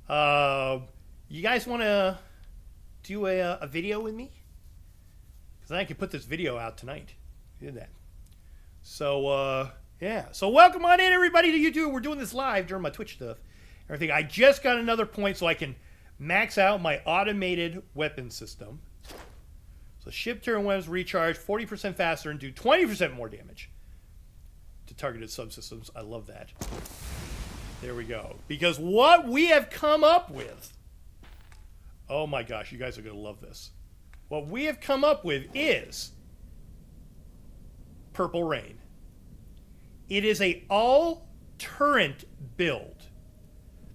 You guys want to do a video with me? Because I can put this video out tonight. Did that. So, yeah. So welcome on in, everybody, to YouTube. We're doing this live during my Twitch stuff. Everything. I just got another point so I can max out my automated weapon system. So ship turn weapons recharge 40% faster and do 20% more damage to targeted subsystems. I love that. There we go. Because what we have come up with... Oh my gosh, you guys are going to love this. What we have come up with is Purple Rain. It is a all-turret build.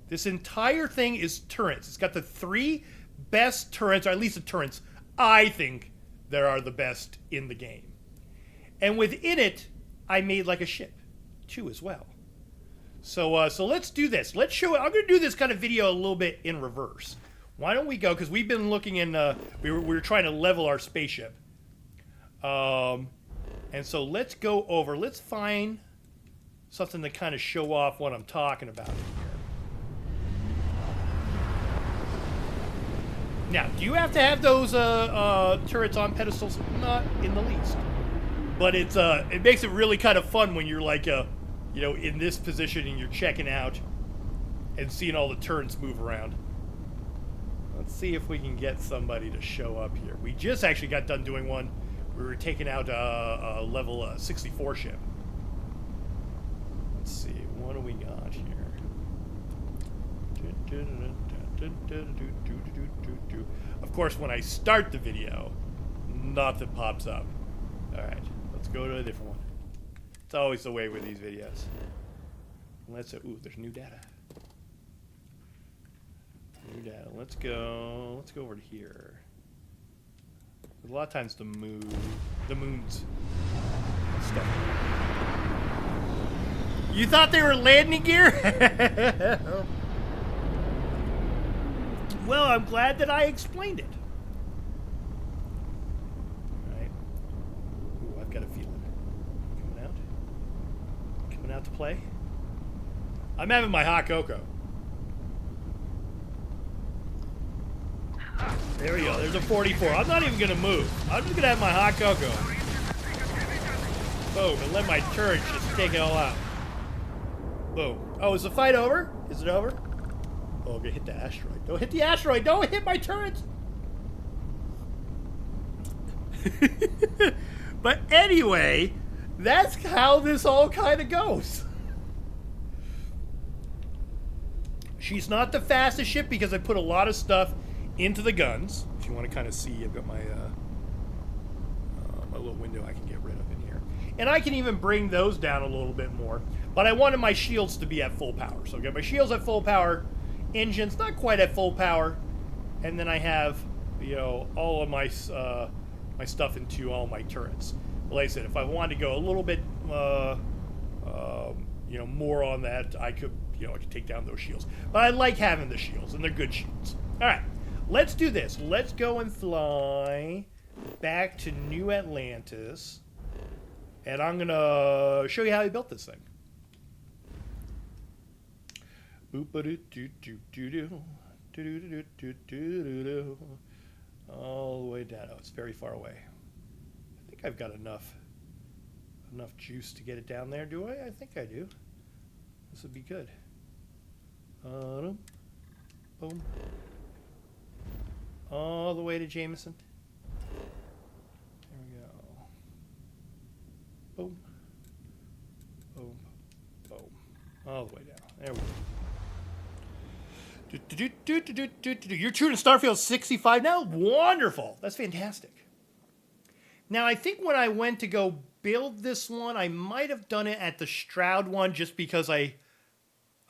This entire thing is turrets. It's got the 3 best turrets, or at least the turrets I think that are the best in the game. And within it, I made like a ship, too, as well. So so let's do this. Let's show it. I'm going to do this kind of video a little bit in reverse. Why don't we go? Because we've been looking in. We were trying to level our spaceship. And so let's go over. Let's find something to kind of show off what I'm talking about here. Now, do you have to have those turrets on pedestals? Not in the least. But it's it makes it really kind of fun when you're like you know, in this position and you're checking out and seeing all the turrets move around. Let's see if we can get somebody to show up here. We just actually got done doing one. We were taking out a level 64 ship. Let's see, what do we got here? Of course, when I start the video, nothing pops up. Alright, let's go to a different one. It's always the way with these videos. Let's ooh, there's new data. New data. Let's go over to here. A lot of times the moon's stuff. You thought they were landing gear? Well, I'm glad that I explained it. Alright. Ooh, I've got a feeling. Coming out to play. I'm having my hot cocoa. There we go. There's a 44. I'm not even going to move. I'm just going to have my hot cocoa. Boom. And let my turret just take it all out. Boom. Oh, is the fight over? Is it over? Oh, I'm going to hit the asteroid. Don't hit the asteroid. Don't hit my turret. But anyway, that's how this all kind of goes. She's not the fastest ship because I put a lot of stuff into the guns. If you want to kind of see, I've got my my little window I can get rid of in here. And I can even bring those down a little bit more. But I wanted my shields to be at full power. So I've got my shields at full power, engines not quite at full power, and then I have, you know, all of my my stuff into all my turrets. But like I said, if I wanted to go a little bit you know, more on that, I could, you know, I could take down those shields. But I like having the shields, and they're good shields. All right. Let's do this. Let's go and fly back to New Atlantis. And I'm going to show you how I built this thing. All the way down. Oh, it's very far away. I think I've got enough juice to get it down there, do I? I think I do. This would be good. Boom. All the way to Jameson. There we go. Boom. Boom. Boom. All the way down. There we go. You're true to Starfield 65 now? Wonderful. That's fantastic. Now, I think when I went to go build this one, I might have done it at the Stroud one just because I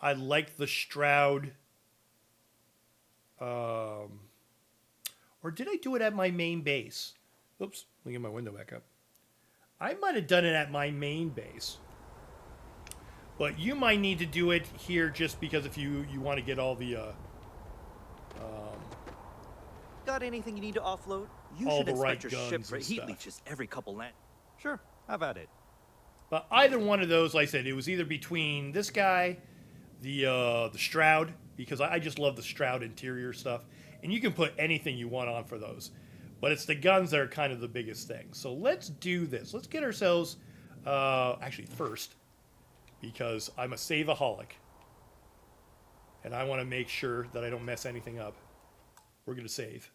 liked the Stroud. Or did I do it at my main base? Oops, let me get my window back up. I might have done it at my main base. But you might need to do it here just because if you want to get all the... Got anything you need to offload? You all should the inspect right your ship guns for and heat stuff. leeches every couple land. Sure, how about it? But either one of those, like I said, it was either between this guy, the Stroud, because I just love the Stroud interior stuff. And you can put anything you want on for those. But it's the guns that are kind of the biggest thing. So let's do this. Let's get ourselves, actually first, because I'm a save-aholic. And I want to make sure that I don't mess anything up. We're going to save.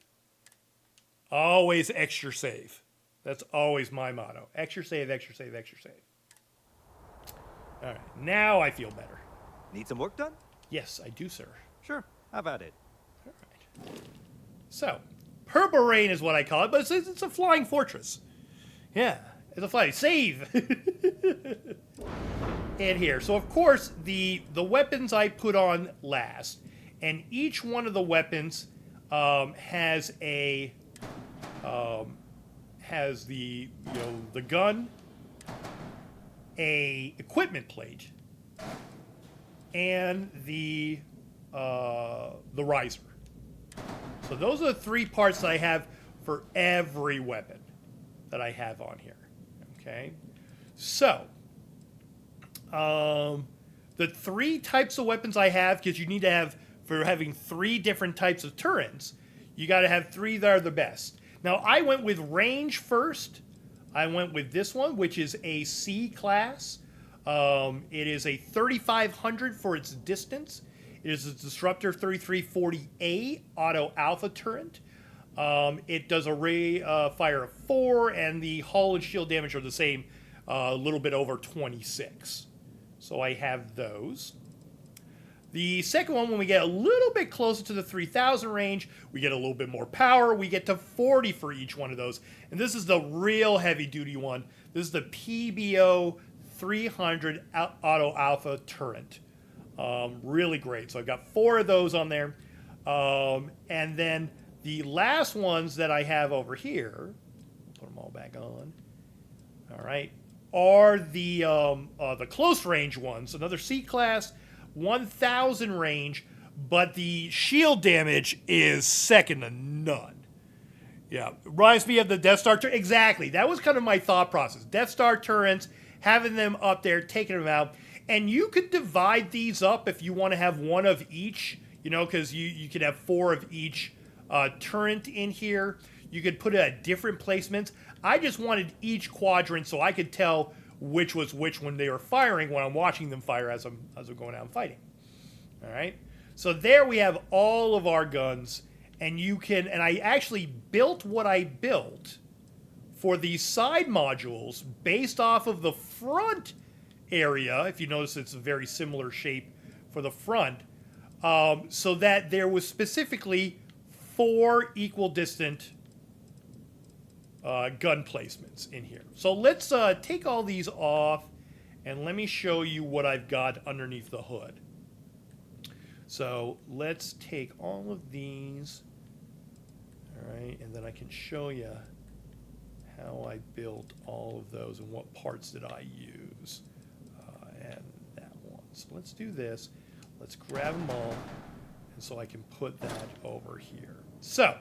Always extra save. That's always my motto. Extra save, extra save, extra save. All right, now I feel better. Need some work done? Yes, I do, sir. Sure, how about it? All right. So, Purple Rain is what I call it, but it's a flying fortress. Yeah, it's a flying save. In here. So, of course, the weapons I put on last, and each one of the weapons has a has the the gun, a equipment plate, and the riser. So those are the three parts that I have for every weapon that I have on here. Okay, so the three types of weapons I have, because you need to have, for having three different types of turrets, you got to have three that are the best. Now, I went with range first. I went with this one, which is a C class. It is a 3500 for its distance. It is a Disruptor 3340A auto alpha turret. It does a ray fire of 4, and the hull and shield damage are the same, a little bit over 26. So I have those. The second one, when we get a little bit closer to the 3000 range, we get a little bit more power. We get to 40 for each one of those. And this is the real heavy-duty one. This is the PBO 300 Auto Alpha turret. Really great. So I've got 4 of those on there. And then the last ones that I have over here, put them all back on. All right. Are the close range ones, another C-class, 1000 range, but the shield damage is second to none. Yeah, reminds me of the Death Star turret. Exactly, that was kind of my thought process. Death Star turrets, having them up there, taking them out, and you could divide these up if you want to have one of each, because you could have 4 of each turret in here. You could put it at different placements. I just wanted each quadrant so I could tell which was which when they were firing, when I'm watching them fire as I'm going out and fighting. All right. So there we have all of our guns, and and I actually built what I built for these side modules based off of the front area. If you notice, it's a very similar shape for the front, so that there was specifically 4 equal distant gun placements in here. So let's take all these off, and let me show you what I've got underneath the hood. So let's take all of these, all right, and then I can show you how I built all of those and what parts did I use, and that one. So let's do this. Let's grab them all, and so I can put that over here. So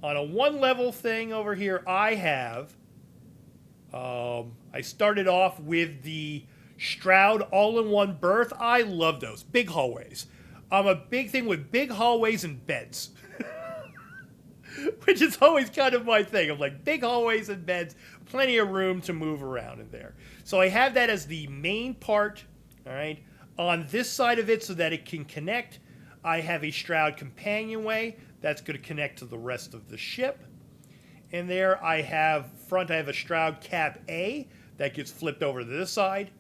on a 1-level thing over here, I have, I started off with the Stroud all-in-one berth. I love those. Big hallways. I'm a big thing with big hallways and beds. Which is always kind of my thing. I'm like, big hallways and beds, plenty of room to move around in there. So I have that as the main part, all right, on this side of it so that it can connect. I have a Stroud companionway that's going to connect to the rest of the ship. And there I have a Stroud Cap A that gets flipped over to this side.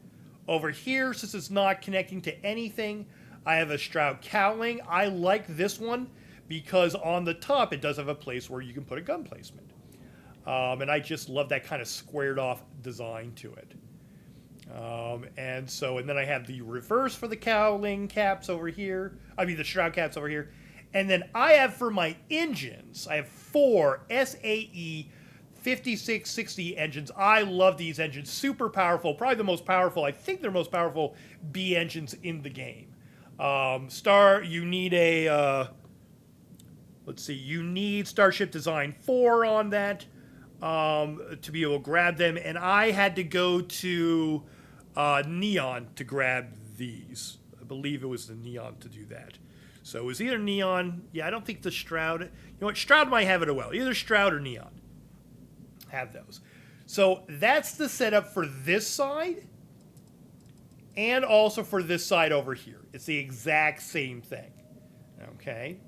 Over here, since it's not connecting to anything, I have a Stroud Cowling. I like this one because on the top it does have a place where you can put a gun placement. And I just love that kind of squared off design to it. And then I have the reverse for the cowling caps over here. The Shroud caps over here. And then I have for my engines, I have 4 SAE 5660 engines. I love these engines. Super powerful. Probably the most powerful. I think they're most powerful B engines in the game. You need you need Starship Design 4 on that to be able to grab them. And I had to go to Neon to grab these. I believe it was the Neon to do that. So it was either neon. Yeah, I don't think the Shroud. You know what? Shroud might have it as well. Either Shroud or neon. Have those. So that's the setup for this side. And also for this side over here. It's the exact same thing. Okay.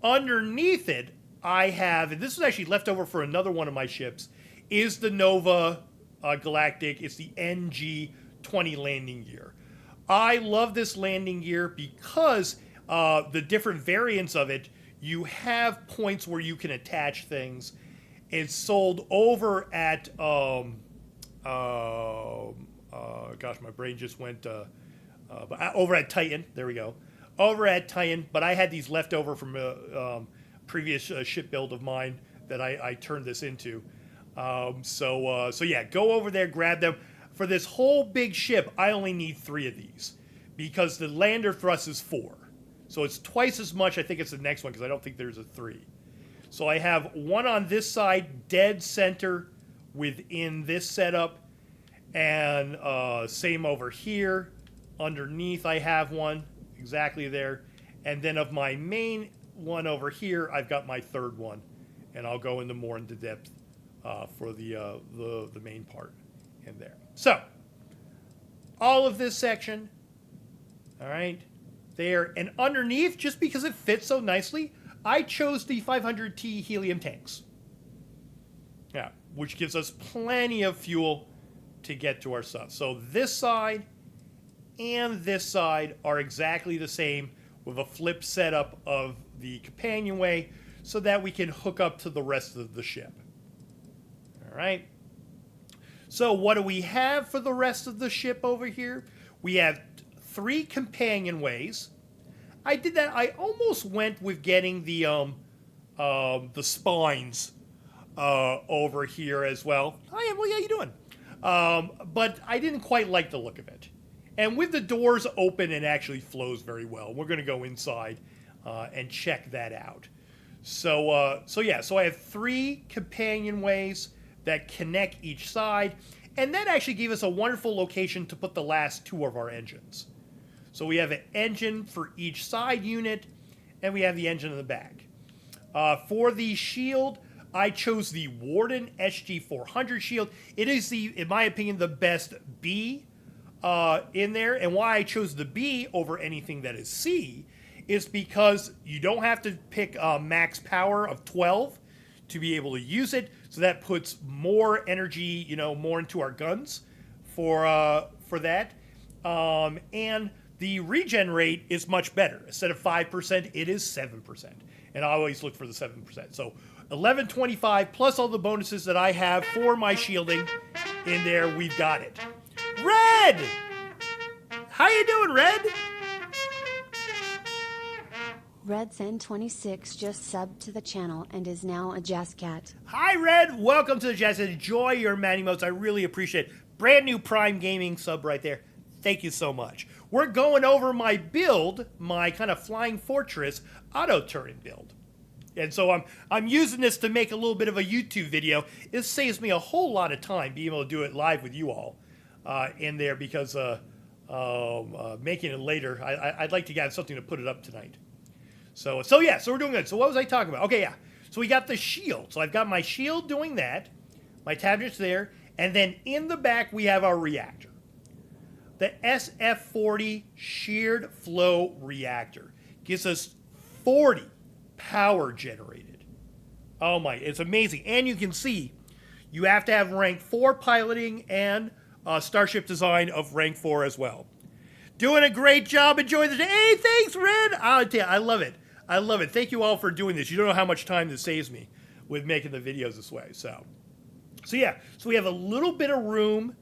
Underneath it, I have, and this is actually left over for another one of my ships, is the Nova Galactic. It's the NG-20 landing gear. I love this landing gear because the different variants of it, you have points where you can attach things. It's sold over at, gosh, my brain just went, over at Titan. There we go. Over at Titan, but I had these left over from a previous ship build of mine that I turned this into. So yeah, go over there, grab them. For this whole big ship, I only need 3 of these because the lander thrust is 4. So it's twice as much. I think it's the next one because I don't think there's a 3. So I have one on this side, dead center within this setup, and same over here. Underneath, I have one exactly there. And then of my main one over here, I've got my 3rd one. And I'll go into more into depth for the main part in there. So, all of this section, all right, there. And underneath, just because it fits so nicely, I chose the 500T helium tanks. Yeah, which gives us plenty of fuel to get to our stuff. So this side and this side are exactly the same with a flip setup of the companionway so that we can hook up to the rest of the ship. All right. So what do we have for the rest of the ship over here? We have 3 companionways. I did that. I almost went with getting the spines over here as well. Hi, Emily, how you doing? But I didn't quite like the look of it. And with the doors open, it actually flows very well. We're going to go inside and check that out. So yeah, so I have 3 companionways that connect each side, and that actually gave us a wonderful location to put the last 2 of our engines. So we have an engine for each side unit, and we have the engine in the back. For the shield, I chose the Warden SG-400 shield. It is, in my opinion, the best B in there. And why I chose the B over anything that is C is because you don't have to pick max power of 12 to be able to use it. So that puts more energy, more into our guns for that. And the regen rate is much better. Instead of 5%, it is 7%. And I always look for the 7%. So 1125 plus all the bonuses that I have for my shielding in there, we've got it. Red! How you doing, Red? Redzen26 just subbed to the channel and is now a Jazz Cat. Hi, Red. Welcome to the Jazz. Enjoy your Maty modes. I really appreciate it. Brand new Prime Gaming sub right there. Thank you so much. We're going over my build, my kind of Flying Fortress auto turret build. And so I'm using this to make a little bit of a YouTube video. It saves me a whole lot of time being able to do it live with you all in there because making it later, I'd like to get something to put it up tonight. So yeah, so we're doing good. So what was I talking about? Okay, yeah. So we got the shield. So I've got my shield doing that. My tablet's there. And then in the back, we have our reactor. The SF-40 sheared flow reactor gives us 40 power generated. Oh my, it's amazing. And you can see you have to have rank 4 piloting and Starship design of rank 4 as well. Doing a great job. Enjoy the day. Hey, thanks, Red. I love it. I love it. Thank you all for doing this. You don't know how much time this saves me with making the videos this way. So yeah. So we have a little bit of room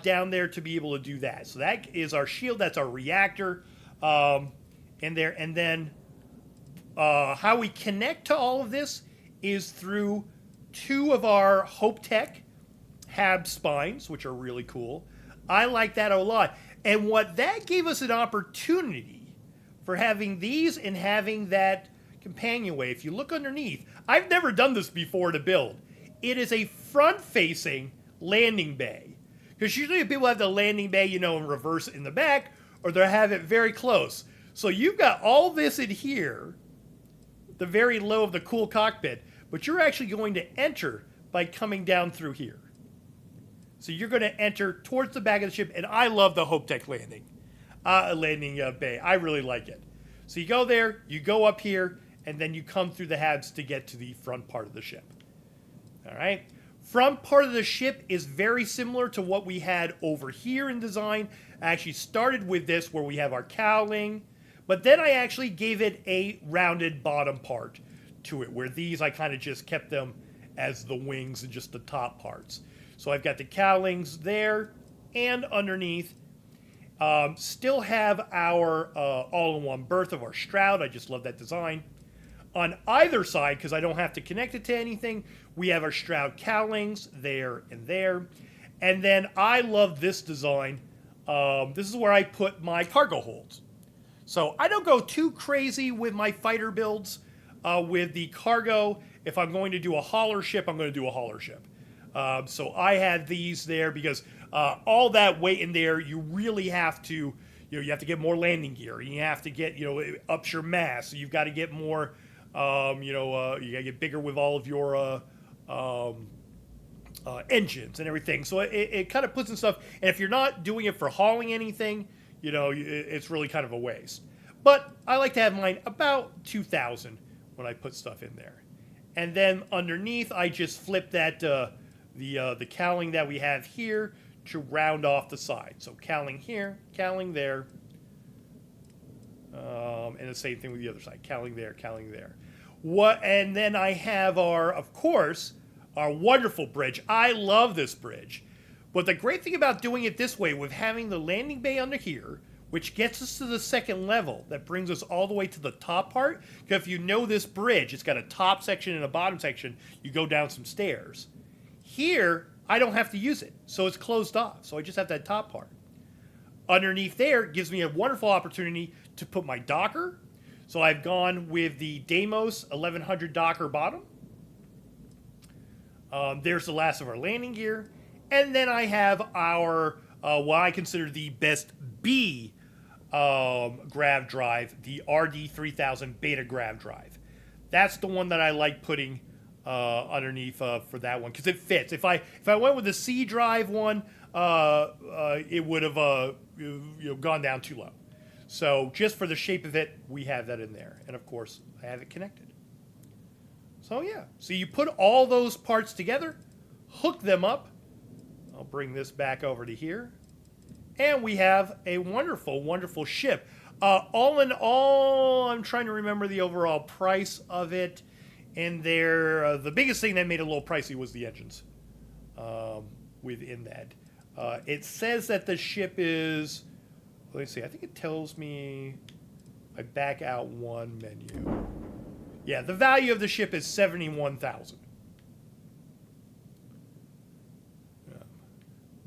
down there to be able to do that. So that is our shield. That's our reactor in there. And then how we connect to all of this is through 2 of our Hope Tech HAB spines, which are really cool. I like that a lot. And what that gave us an opportunity for having these and having that companionway. If you look underneath, I've never done this before to build. It is a front-facing landing bay. Because usually people have the landing bay, in reverse in the back, or they have it very close. So you've got all this in here, the very low of the cool cockpit, but you're actually going to enter by coming down through here. So you're going to enter towards the back of the ship, and I love the Hope Tech landing bay. I really like it. So you go there, you go up here, and then you come through the habs to get to the front part of the ship. All right? Front part of the ship is very similar to what we had over here in design. I actually started with this where we have our cowling, but then I actually gave it a rounded bottom part to it, where these I kind of just kept them as the wings and just the top parts. So I've got the cowlings there and underneath. Still have our all-in-one berth of our shroud. I just love that design. On either side, because I don't have to connect it to anything, we have our shroud cowlings there and there. And then I love this design. This is where I put my cargo holds. So I don't go too crazy with my fighter builds with the cargo. If I'm going to do a hauler ship, I'm going to do a hauler ship. So I had these there because all that weight in there, you really have to, you have to get more landing gear. You have to get, up your mass. So you've got to get more, you got to get bigger with all of your engines and everything. So it kind of puts in stuff. And if you're not doing it for hauling anything, it's really kind of a waste. But I like to have mine about 2,000 when I put stuff in there. And then underneath, I just flip that the cowling that we have here to round off the side. So cowling here, cowling there, and the same thing with the other side. Cowling there, cowling there. And then I have of course, our wonderful bridge. I love this bridge. But the great thing about doing it this way, with having the landing bay under here, which gets us to the second level, that brings us all the way to the top part. Because if you know this bridge, it's got a top section and a bottom section. You go down some stairs. Here, I don't have to use it, so it's closed off. So I just have that top part. Underneath there gives me a wonderful opportunity to put my docker. So I've gone with the Deimos 1100 docker bottom. There's the last of our landing gear. And then I have our, what I consider the best B grav drive, the RD3000 beta grav drive. That's the one that I like putting underneath for that one, because it fits. If I went with the C drive one, it would have gone down too low. So just for the shape of it, we have that in there. And of course, I have it connected. So yeah, so you put all those parts together, hook them up. I'll bring this back over to here. And we have a wonderful, wonderful ship. All in all, I'm trying to remember the overall price of it. And there, the biggest thing that made it a little pricey was the engines within that. It says that the ship is, let me see, I think it tells me, I back out one menu. Yeah, the value of the ship is $71,000.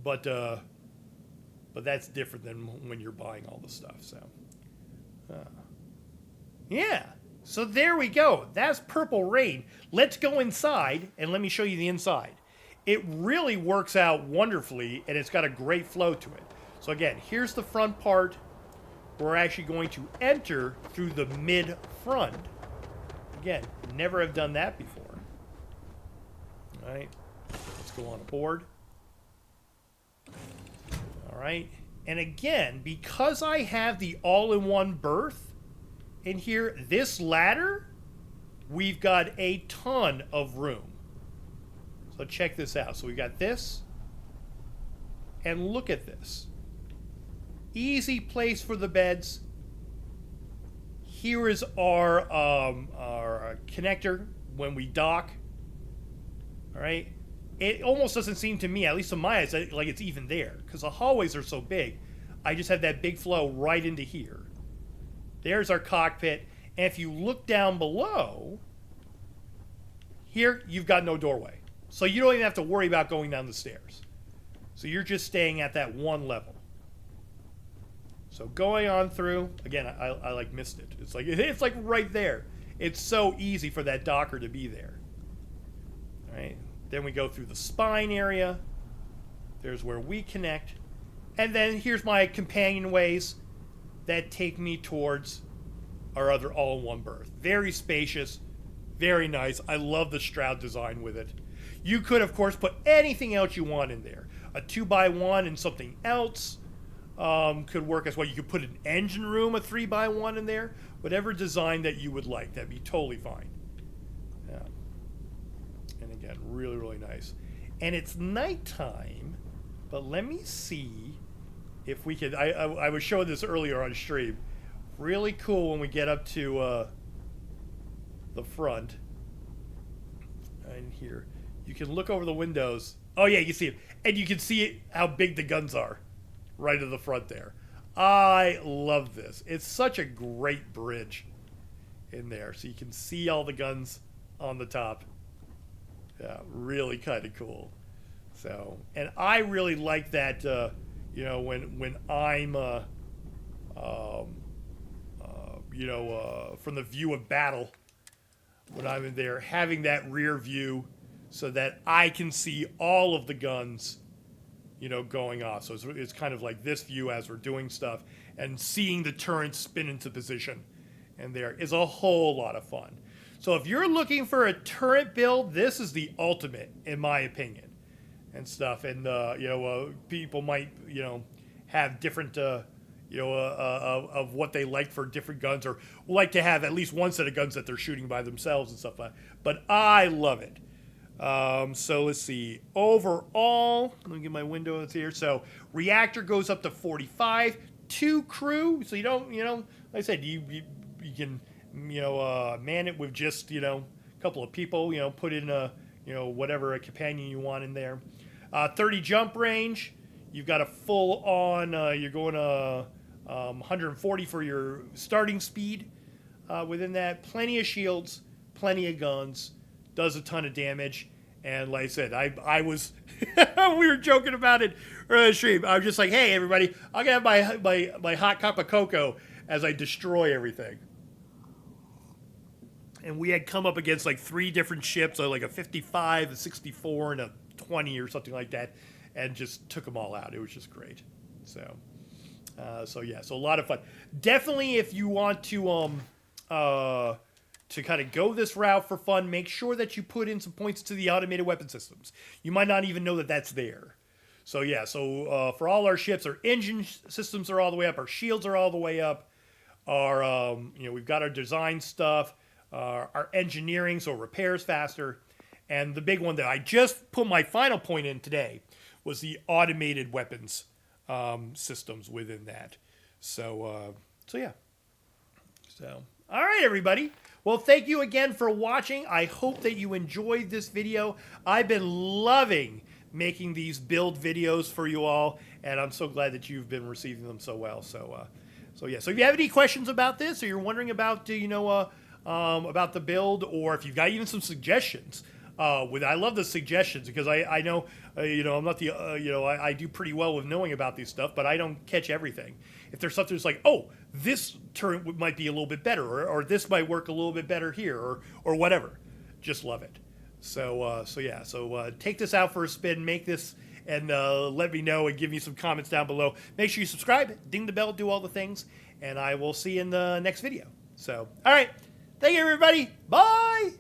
But that's different than when you're buying all the stuff. So, yeah. So there we go. That's Purple Rain. Let's go inside and let me show you the inside. It really works out wonderfully, and it's got a great flow to it. So again, here's the front part. We're actually going to enter through the mid-front. Again, never have done that before. All right. Let's go on board. All right. And again, because I have the all-in-one berth in here, this ladder, we've got a ton of room. So check this out. So we got this. And look at this. Easy place for the beds. Here is our connector when we dock. All right. It almost doesn't seem to me, at least in my eyes, like it's even there. Because the hallways are so big. I just have that big flow right into here. There's our cockpit. And if you look down below, here you've got no doorway. So you don't even have to worry about going down the stairs. So you're just staying at that one level. So going on through, again, I like missed it. It's like right there. It's so easy for that docker to be there. All right. Then we go through the spine area. There's where we connect. And then here's my companionways that take me towards our other all-in-one berth. Very spacious, very nice. I love the shroud design with it. You could, of course, put anything else you want in there. A 2x1 and something else could work as well. You could put an engine room, a 3x1 in there. Whatever design that you would like, that'd be totally fine. Yeah. And again, really, really nice. And it's nighttime, but let me see if we could. I was showing this earlier on stream. Really cool when we get up to the front. And here, you can look over the windows. Oh yeah, you see it, and you can see how big the guns are, right at the front there. I love this. It's such a great bridge in there, so you can see all the guns on the top. Yeah, really kind of cool. So, and I really like that. You know, when I'm, from the view of battle, when I'm in there, having that rear view, so that I can see all of the guns, you know, going off. So it's kind of like this view as we're doing stuff, and seeing the turrets spin into position, and there is a whole lot of fun. So if you're looking for a turret build, this is the ultimate, in my opinion, and stuff. And people might, you know, have different, of what they like for different guns, or like to have at least one set of guns that they're shooting by themselves and stuff like that. But I love it. So let's see. Overall, let me get my windows here. So reactor goes up to 45. 2 crew, so you don't, you know, like I said, you can, you know, man it with just, you know, a couple of people, you know, put in a, you know, whatever a companion you want in there. 30 jump range. You've got a full on, you're going to 140 for your starting speed within that. Plenty of shields, plenty of guns, does a ton of damage. And like I said, I was, we were joking about it earlier in the stream. I was just like, hey, everybody, I'm going to have my hot cup of cocoa as I destroy everything. And we had come up against like 3 different ships, like a 55, a 64, and a 20 or something like that, and just took them all out. It was just great. So yeah, so a lot of fun. Definitely, if you want to kind of go this route for fun, make sure that you put in some points to the automated weapon systems. You might not even know that that's there. So yeah, so for all our ships, our engine systems are all the way up, our shields are all the way up, our we've got our design stuff, our engineering, so repairs faster, and the big one that I just put my final point in today was the automated weapons systems within that. So yeah. So all right, everybody. Well, thank you again for watching. I hope that you enjoyed this video. I've been loving making these build videos for you all, and I'm so glad that you've been receiving them so well. So yeah. So if you have any questions about this, or you're wondering about about the build, or if you've got even some suggestions, I love the suggestions, because I know I'm not the I do pretty well with knowing about these stuff, but I don't catch everything. If there's something that's like, oh, this turret might be a little bit better, or this might work a little bit better here, or whatever, just love it. So yeah, so take this out for a spin, make this, and let me know and give me some comments down below. Make sure you subscribe, ding the bell, do all the things, and I will see you in the next video. So all right, thank you, everybody. Bye.